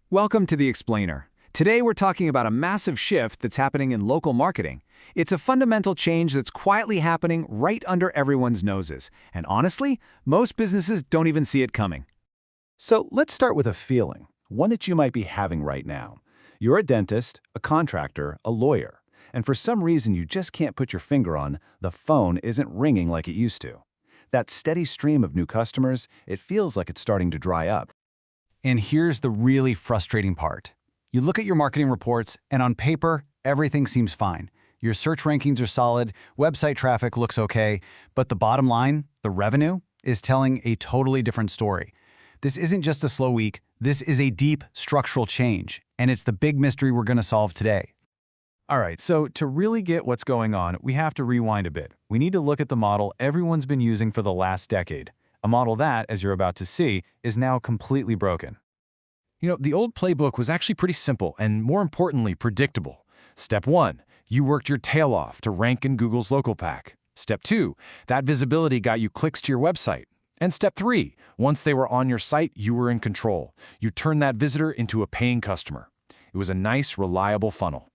Welcome to The Explainer. Today we're talking about a massive shift that's happening in local marketing. It's a fundamental change that's quietly happening right under everyone's noses. And honestly, most businesses don't even see it coming. So let's start with a feeling, one that you might be having right now. You're a dentist, a contractor, a lawyer, and for some reason you just can't put your finger on, the phone isn't ringing like it used to. That steady stream of new customers, it feels like it's starting to dry up. And here's the really frustrating part. You look at your marketing reports, and on paper, everything seems fine. Your search rankings are solid, website traffic looks okay, but the bottom line, the revenue, is telling a totally different story. This isn't just a slow week, this is a deep structural change, and it's the big mystery we're going to solve today. All right, so to really get what's going on, we have to rewind a bit. We need to look at the model everyone's been using for the last decade. A model that, as you're about to see, is now completely broken. The old playbook was actually pretty simple and, more importantly, predictable. Step 1, you worked your tail off to rank in Google's local pack. Step 2, that visibility got you clicks to your website. And step 3, once they were on your site, you were in control. You turned that visitor into a paying customer. It was a nice, reliable funnel.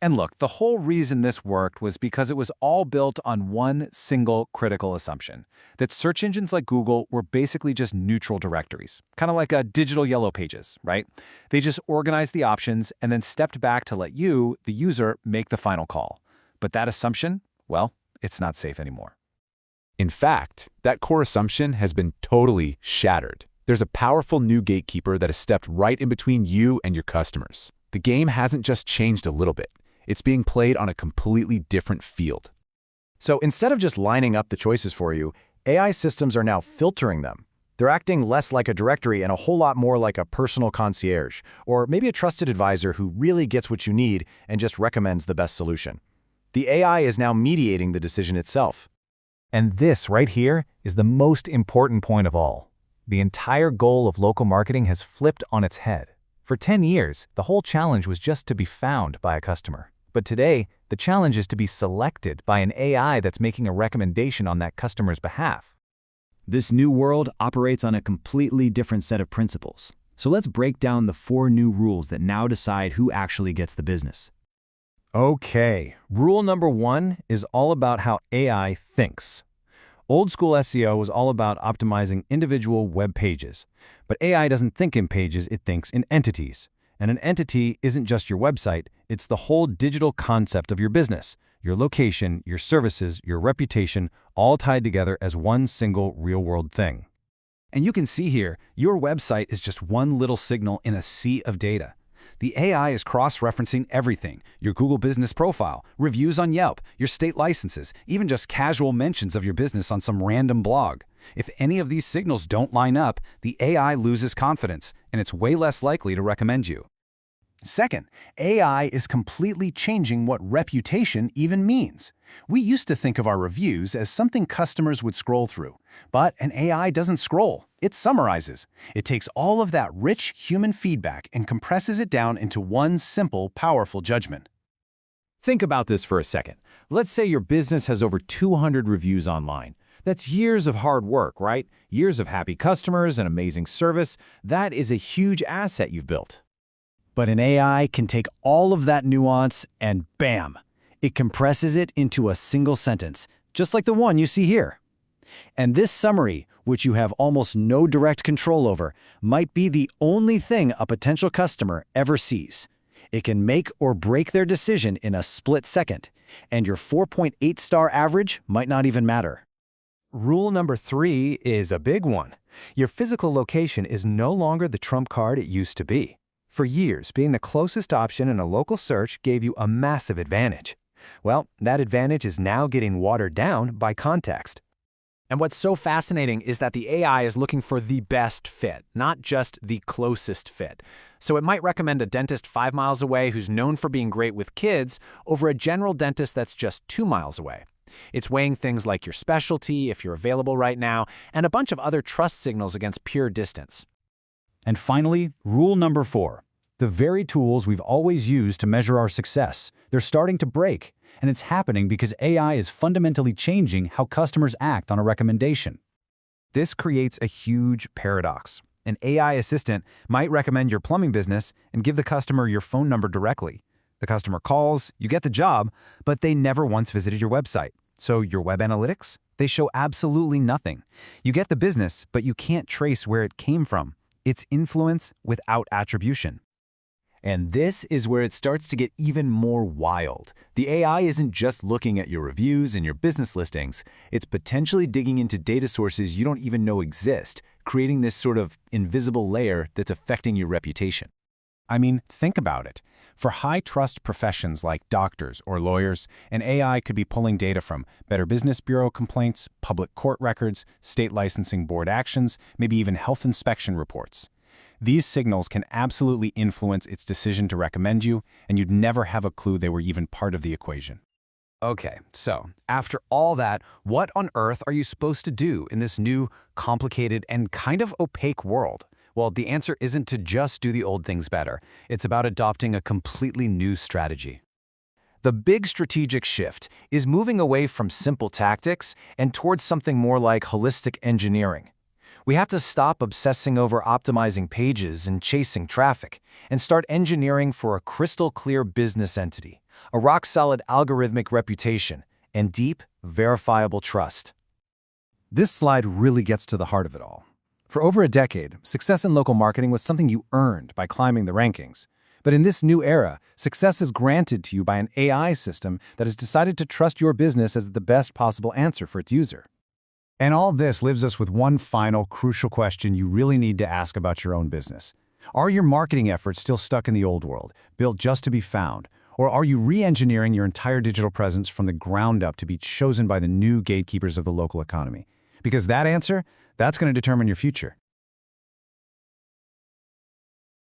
And look, the whole reason this worked was because it was all built on one single critical assumption, that search engines like Google were basically just neutral directories, kind of like a digital yellow pages, right? They just organized the options and then stepped back to let you, the user, make the final call. But that assumption, well, it's not safe anymore. In fact, that core assumption has been totally shattered. There's a powerful new gatekeeper that has stepped right in between you and your customers. The game hasn't just changed a little bit. It's being played on a completely different field. So instead of just lining up the choices for you, AI systems are now filtering them. They're acting less like a directory and a whole lot more like a personal concierge, or maybe a trusted advisor who really gets what you need and just recommends the best solution. The AI is now mediating the decision itself. And this right here is the most important point of all. The entire goal of local marketing has flipped on its head. For 10 years, the whole challenge was just to be found by a customer. But today, the challenge is to be selected by an AI that's making a recommendation on that customer's behalf. This new world operates on a completely different set of principles. So let's break down the 4 new rules that now decide who actually gets the business. Okay, rule number 1 is all about how AI thinks. Old school SEO was all about optimizing individual web pages. But AI doesn't think in pages, it thinks in entities. And an entity isn't just your website, it's the whole digital concept of your business, your location, your services, your reputation, all tied together as one single real-world thing. And you can see here, your website is just one little signal in a sea of data. The AI is cross-referencing everything, your Google business profile, reviews on Yelp, your state licenses, even just casual mentions of your business on some random blog. If any of these signals don't line up, the AI loses confidence, and it's way less likely to recommend you. Second, AI is completely changing what reputation even means. We used to think of our reviews as something customers would scroll through. But an AI doesn't scroll, it summarizes. It takes all of that rich human feedback and compresses it down into one simple, powerful judgment. Think about this for a second. Let's say your business has over 200 reviews online. That's years of hard work, right? Years of happy customers and amazing service. That is a huge asset you've built. But an AI can take all of that nuance and bam, it compresses it into a single sentence, just like the one you see here. And this summary, which you have almost no direct control over, might be the only thing a potential customer ever sees. It can make or break their decision in a split second, and your 4.8-star average might not even matter. Rule number 3 is a big one. Your physical location is no longer the trump card it used to be. For years, being the closest option in a local search gave you a massive advantage. Well, that advantage is now getting watered down by context. And what's so fascinating is that the AI is looking for the best fit, not just the closest fit. So it might recommend a dentist 5 miles away who's known for being great with kids over a general dentist that's just 2 miles away. It's weighing things like your specialty, if you're available right now, and a bunch of other trust signals against pure distance. And finally, rule number 4. The very tools we've always used to measure our success, they're starting to break. And it's happening because AI is fundamentally changing how customers act on a recommendation. This creates a huge paradox. An AI assistant might recommend your plumbing business and give the customer your phone number directly. The customer calls, you get the job, but they never once visited your website. So your web analytics? They show absolutely nothing. You get the business, but you can't trace where it came from. It's influence without attribution. And this is where it starts to get even more wild. The AI isn't just looking at your reviews and your business listings, it's potentially digging into data sources you don't even know exist, creating this sort of invisible layer that's affecting your reputation. I mean, think about it. For high-trust professions like doctors or lawyers, an AI could be pulling data from Better Business Bureau complaints, public court records, state licensing board actions, maybe even health inspection reports. These signals can absolutely influence its decision to recommend you, and you'd never have a clue they were even part of the equation. Okay, so after all that, what on earth are you supposed to do in this new, complicated, and kind of opaque world? Well, the answer isn't to just do the old things better. It's about adopting a completely new strategy. The big strategic shift is moving away from simple tactics and towards something more like holistic engineering. We have to stop obsessing over optimizing pages and chasing traffic, and start engineering for a crystal-clear business entity, a rock-solid algorithmic reputation, and deep, verifiable trust. This slide really gets to the heart of it all. For over a decade, success in local marketing was something you earned by climbing the rankings. But in this new era, success is granted to you by an AI system that has decided to trust your business as the best possible answer for its user. And all this leaves us with one final crucial question you really need to ask about your own business. Are your marketing efforts still stuck in the old world, built just to be found? Or are you re-engineering your entire digital presence from the ground up to be chosen by the new gatekeepers of the local economy? Because that answer, that's going to determine your future.